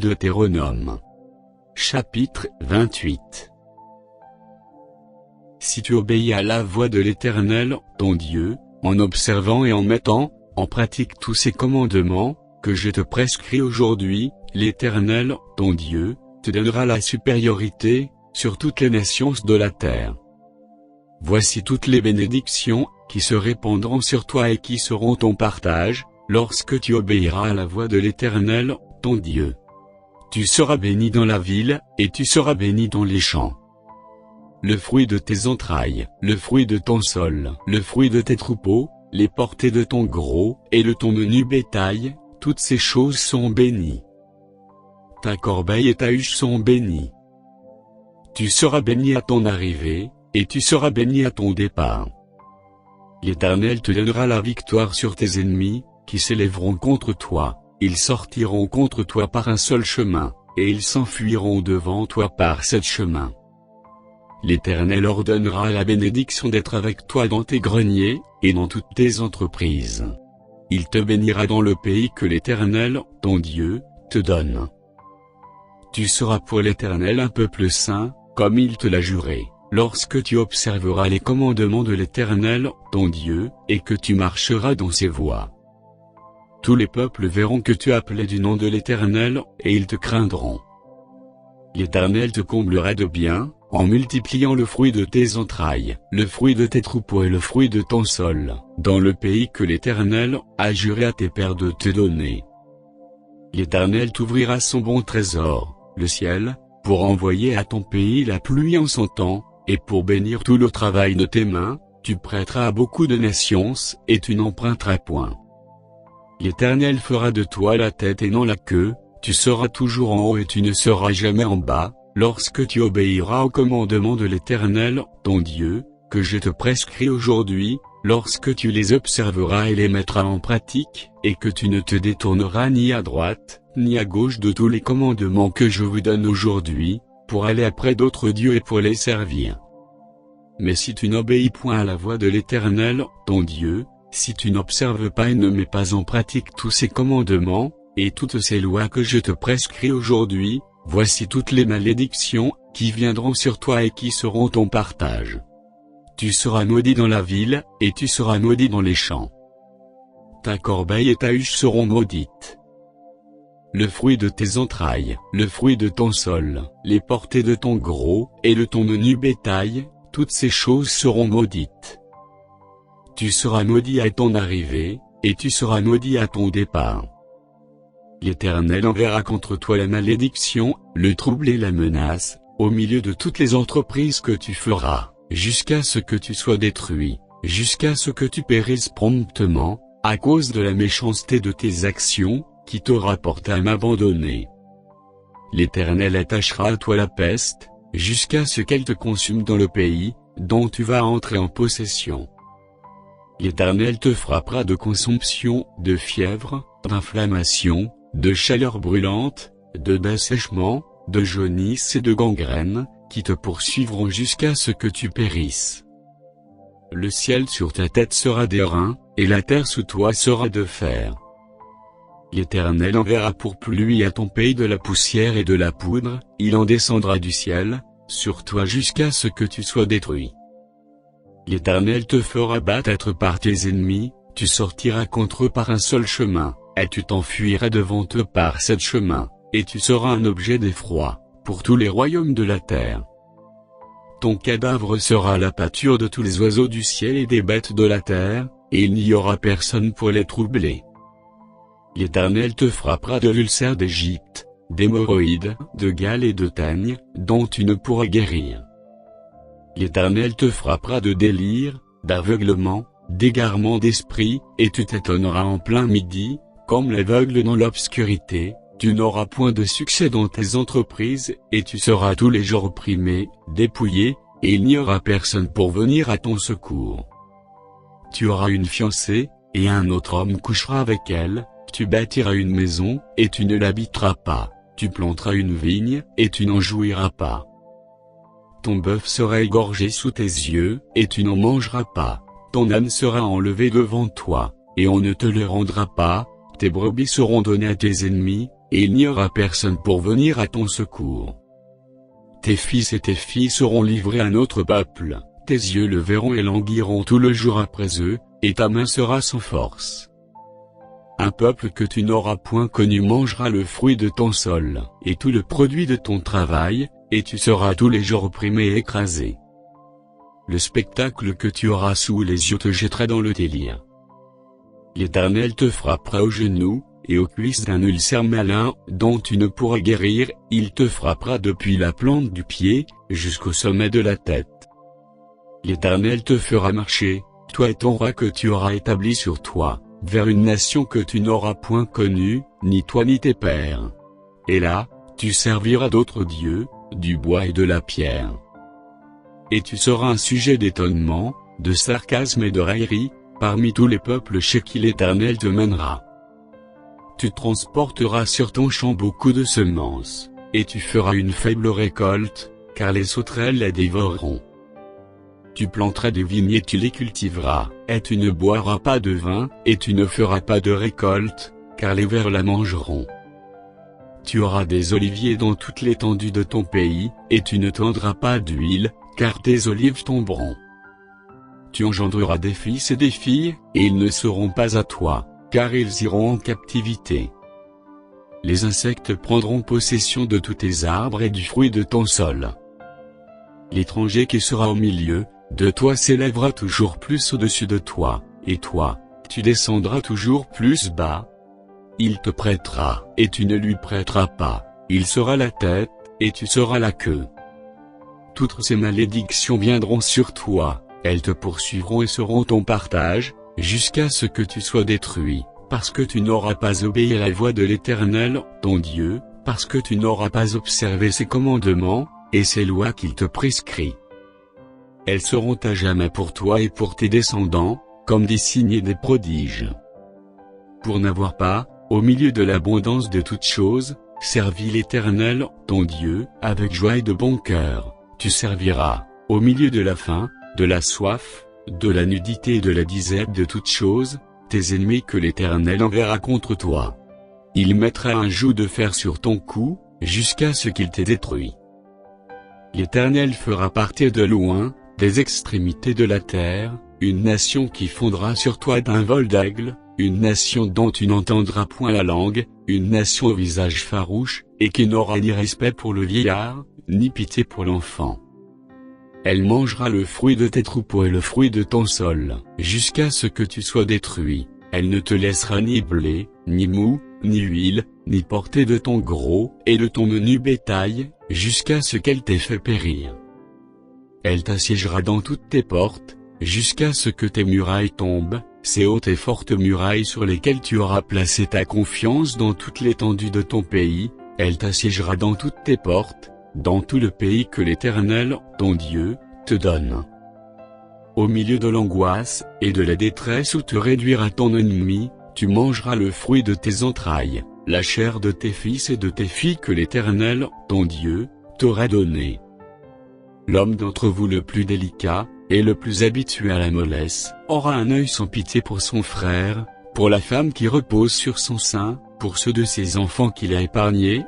Deutéronome. Chapitre 28. Si tu obéis à la voix de l'Éternel, ton Dieu, en observant et en mettant en pratique tous ces commandements que je te prescris aujourd'hui, l'Éternel, ton Dieu, te donnera la supériorité sur toutes les nations de la terre. Voici toutes les bénédictions qui se répandront sur toi et qui seront ton partage, lorsque tu obéiras à la voix de l'Éternel, ton Dieu. Tu seras béni dans la ville, et tu seras béni dans les champs. Le fruit de tes entrailles, le fruit de ton sol, le fruit de tes troupeaux, les portées de ton gros, et de ton menu bétail, toutes ces choses sont bénies. Ta corbeille et ta huche sont bénies. Tu seras béni à ton arrivée, et tu seras béni à ton départ. L'Éternel te donnera la victoire sur tes ennemis, qui s'élèveront contre toi. Ils sortiront contre toi par un seul chemin, et ils s'enfuiront devant toi par 7 chemins. L'Éternel ordonnera la bénédiction d'être avec toi dans tes greniers, et dans toutes tes entreprises. Il te bénira dans le pays que l'Éternel, ton Dieu, te donne. Tu seras pour l'Éternel un peuple saint, comme il te l'a juré, lorsque tu observeras les commandements de l'Éternel, ton Dieu, et que tu marcheras dans ses voies. Tous les peuples verront que tu appelais du nom de l'Éternel, et ils te craindront. L'Éternel te comblera de biens, en multipliant le fruit de tes entrailles, le fruit de tes troupeaux et le fruit de ton sol, dans le pays que l'Éternel a juré à tes pères de te donner. L'Éternel t'ouvrira son bon trésor, le ciel, pour envoyer à ton pays la pluie en son temps, et pour bénir tout le travail de tes mains. Tu prêteras à beaucoup de nations, et tu n'emprunteras point. L'Éternel fera de toi la tête et non la queue, tu seras toujours en haut et tu ne seras jamais en bas, lorsque tu obéiras aux commandements de l'Éternel, ton Dieu, que je te prescris aujourd'hui, lorsque tu les observeras et les mettras en pratique, et que tu ne te détourneras ni à droite, ni à gauche de tous les commandements que je vous donne aujourd'hui, pour aller après d'autres dieux et pour les servir. Mais si tu n'obéis point à la voix de l'Éternel, ton Dieu, si tu n'observes pas et ne mets pas en pratique tous ces commandements, et toutes ces lois que je te prescris aujourd'hui, voici toutes les malédictions qui viendront sur toi et qui seront ton partage. Tu seras maudit dans la ville, et tu seras maudit dans les champs. Ta corbeille et ta huche seront maudites. Le fruit de tes entrailles, le fruit de ton sol, les portées de ton gros, et de ton menu bétail, toutes ces choses seront maudites. Tu seras maudit à ton arrivée, et tu seras maudit à ton départ. L'Éternel enverra contre toi la malédiction, le trouble et la menace, au milieu de toutes les entreprises que tu feras, jusqu'à ce que tu sois détruit, jusqu'à ce que tu périsses promptement, à cause de la méchanceté de tes actions, qui te rapportent à m'abandonner. L'Éternel attachera à toi la peste, jusqu'à ce qu'elle te consume dans le pays, dont tu vas entrer en possession. L'Éternel te frappera de consomption, de fièvre, d'inflammation, de chaleur brûlante, de dessèchement, de jaunisse et de gangrène, qui te poursuivront jusqu'à ce que tu périsses. Le ciel sur ta tête sera d'airain, et la terre sous toi sera de fer. L'Éternel enverra pour pluie à ton pays de la poussière et de la poudre, il en descendra du ciel, sur toi jusqu'à ce que tu sois détruit. L'Éternel te fera battre par tes ennemis, tu sortiras contre eux par un seul chemin, et tu t'enfuiras devant eux par 7 chemins, et tu seras un objet d'effroi, pour tous les royaumes de la terre. Ton cadavre sera la pâture de tous les oiseaux du ciel et des bêtes de la terre, et il n'y aura personne pour les troubler. L'Éternel te frappera de l'ulcère d'Égypte, d'hémorroïdes, de gale et de teigne, dont tu ne pourras guérir. L'Éternel te frappera de délire, d'aveuglement, d'égarement d'esprit, et tu t'étonneras en plein midi, comme l'aveugle dans l'obscurité, tu n'auras point de succès dans tes entreprises, et tu seras tous les jours opprimé, dépouillé, et il n'y aura personne pour venir à ton secours. Tu auras une fiancée, et un autre homme couchera avec elle, tu bâtiras une maison, et tu ne l'habiteras pas, tu planteras une vigne, et tu n'en jouiras pas. Ton bœuf sera égorgé sous tes yeux, et tu n'en mangeras pas. Ton âne sera enlevé devant toi, et on ne te le rendra pas. Tes brebis seront données à tes ennemis, et il n'y aura personne pour venir à ton secours. Tes fils et tes filles seront livrés à un autre peuple, tes yeux le verront et languiront tout le jour après eux, et ta main sera sans force. Un peuple que tu n'auras point connu mangera le fruit de ton sol, et tout le produit de ton travail, et tu seras tous les jours opprimé et écrasé. Le spectacle que tu auras sous les yeux te jettera dans le délire. L'Éternel te frappera aux genoux, et aux cuisses d'un ulcère malin, dont tu ne pourras guérir, il te frappera depuis la plante du pied, jusqu'au sommet de la tête. L'Éternel te fera marcher, toi et ton roi que tu auras établi sur toi, vers une nation que tu n'auras point connue, ni toi ni tes pères. Et là, tu serviras d'autres dieux, du bois et de la pierre. Et tu seras un sujet d'étonnement, de sarcasme et de raillerie, parmi tous les peuples chez qui l'Éternel te mènera. Tu transporteras sur ton champ beaucoup de semences, et tu feras une faible récolte, car les sauterelles la dévoreront. Tu planteras des vignes et tu les cultiveras, et tu ne boiras pas de vin, et tu ne feras pas de récolte, car les vers la mangeront. Tu auras des oliviers dans toute l'étendue de ton pays, et tu ne tendras pas d'huile, car tes olives tomberont. Tu engendreras des fils et des filles, et ils ne seront pas à toi, car ils iront en captivité. Les insectes prendront possession de tous tes arbres et du fruit de ton sol. L'étranger qui sera au milieu de toi s'élèvera toujours plus au-dessus de toi, et toi, tu descendras toujours plus bas. Il te prêtera, et tu ne lui prêteras pas, il sera la tête, et tu seras la queue. Toutes ces malédictions viendront sur toi, elles te poursuivront et seront ton partage, jusqu'à ce que tu sois détruit, parce que tu n'auras pas obéi à la voix de l'Éternel, ton Dieu, parce que tu n'auras pas observé ses commandements, et ses lois qu'il te prescrit. Elles seront à jamais pour toi et pour tes descendants, comme des signes et des prodiges. Pour n'avoir pas, au milieu de l'abondance de toutes choses, servi l'Éternel, ton Dieu, avec joie et de bon cœur, tu serviras, au milieu de la faim, de la soif, de la nudité et de la disette de toutes choses, tes ennemis que l'Éternel enverra contre toi. Il mettra un joug de fer sur ton cou, jusqu'à ce qu'il t'ait détruit. L'Éternel fera partir de loin, des extrémités de la terre, une nation qui fondra sur toi d'un vol d'aigle, une nation dont tu n'entendras point la langue, une nation au visage farouche, et qui n'aura ni respect pour le vieillard, ni pitié pour l'enfant. Elle mangera le fruit de tes troupeaux et le fruit de ton sol, jusqu'à ce que tu sois détruit. Elle ne te laissera ni blé, ni mou, ni huile, ni portée de ton gros et de ton menu bétail, jusqu'à ce qu'elle t'ait fait périr. Elle t'assiégera dans toutes tes portes, jusqu'à ce que tes murailles tombent, ces hautes et fortes murailles sur lesquelles tu auras placé ta confiance dans toute l'étendue de ton pays. Elle t'assiégera dans toutes tes portes, dans tout le pays que l'Éternel, ton Dieu, te donne. Au milieu de l'angoisse et de la détresse où te réduira ton ennemi, tu mangeras le fruit de tes entrailles, la chair de tes fils et de tes filles que l'Éternel, ton Dieu, t'aura donné. L'homme d'entre vous le plus délicat, et le plus habitué à la mollesse, aura un œil sans pitié pour son frère, pour la femme qui repose sur son sein, pour ceux de ses enfants qu'il a épargnés.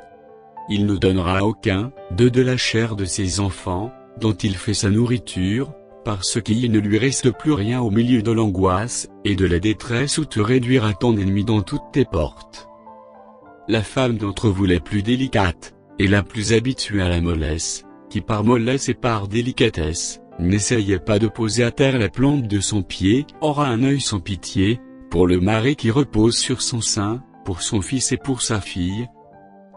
Il ne donnera à aucun d'eux de la chair de ses enfants, dont il fait sa nourriture, parce qu'il ne lui reste plus rien au milieu de l'angoisse et de la détresse où te réduira ton ennemi dans toutes tes portes. La femme d'entre vous la plus délicate, et la plus habituée à la mollesse, qui par mollesse et par délicatesse, n'essayez pas de poser à terre la plante de son pied, aura un œil sans pitié, pour le mari qui repose sur son sein, pour son fils et pour sa fille.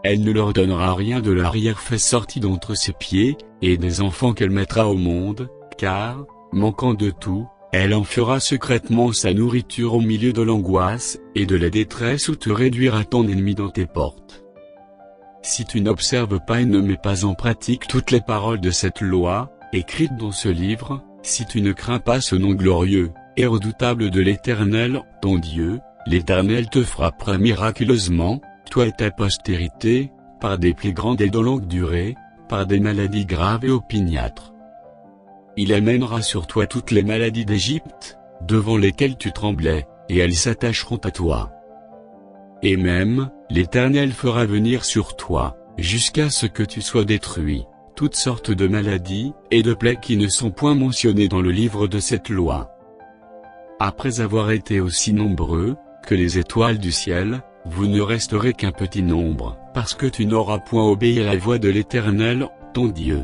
Elle ne leur donnera rien de l'arrière-fait sorti d'entre ses pieds, et des enfants qu'elle mettra au monde, car, manquant de tout, elle en fera secrètement sa nourriture au milieu de l'angoisse et de la détresse où te réduira ton ennemi dans tes portes. Si tu n'observes pas et ne mets pas en pratique toutes les paroles de cette loi, écrites dans ce livre, si tu ne crains pas ce nom glorieux et redoutable de l'Éternel, ton Dieu, l'Éternel te frappera miraculeusement, toi et ta postérité, par des plaies grandes et de longue durée, par des maladies graves et opiniâtres. Il amènera sur toi toutes les maladies d'Égypte, devant lesquelles tu tremblais, et elles s'attacheront à toi. Et même, l'Éternel fera venir sur toi, jusqu'à ce que tu sois détruit, toutes sortes de maladies et de plaies qui ne sont point mentionnées dans le livre de cette loi. Après avoir été aussi nombreux que les étoiles du ciel, vous ne resterez qu'un petit nombre, parce que tu n'auras point obéi à la voix de l'Éternel, ton Dieu.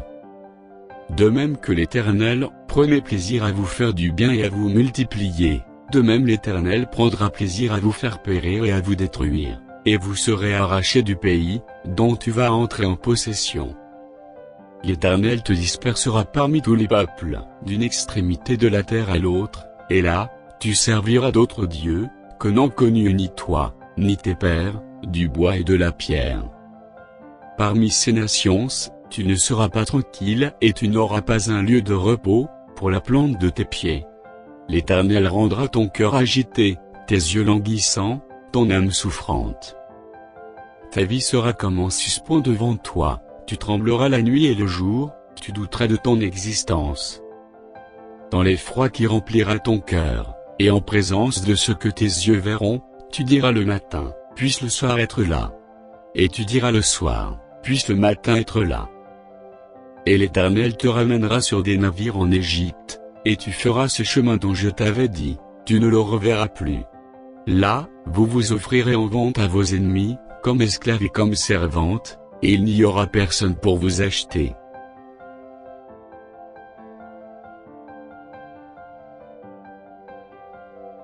De même que l'Éternel prenait plaisir à vous faire du bien et à vous multiplier, de même l'Éternel prendra plaisir à vous faire périr et à vous détruire, et vous serez arrachés du pays dont tu vas entrer en possession. L'Éternel te dispersera parmi tous les peuples, d'une extrémité de la terre à l'autre, et là, tu serviras d'autres dieux, que n'ont connus ni toi, ni tes pères, du bois et de la pierre. Parmi ces nations, tu ne seras pas tranquille et tu n'auras pas un lieu de repos, pour la plante de tes pieds. L'Éternel rendra ton cœur agité, tes yeux languissants, ton âme souffrante. Ta vie sera comme en suspens devant toi, tu trembleras la nuit et le jour, tu douteras de ton existence. Dans l'effroi qui remplira ton cœur, et en présence de ce que tes yeux verront, tu diras le matin, puisse le soir être là. Et tu diras le soir, puisse le matin être là. Et l'Éternel te ramènera sur des navires en Égypte, et tu feras ce chemin dont je t'avais dit, tu ne le reverras plus. Là, vous vous offrirez en vente à vos ennemis, comme esclaves et comme servantes, et il n'y aura personne pour vous acheter.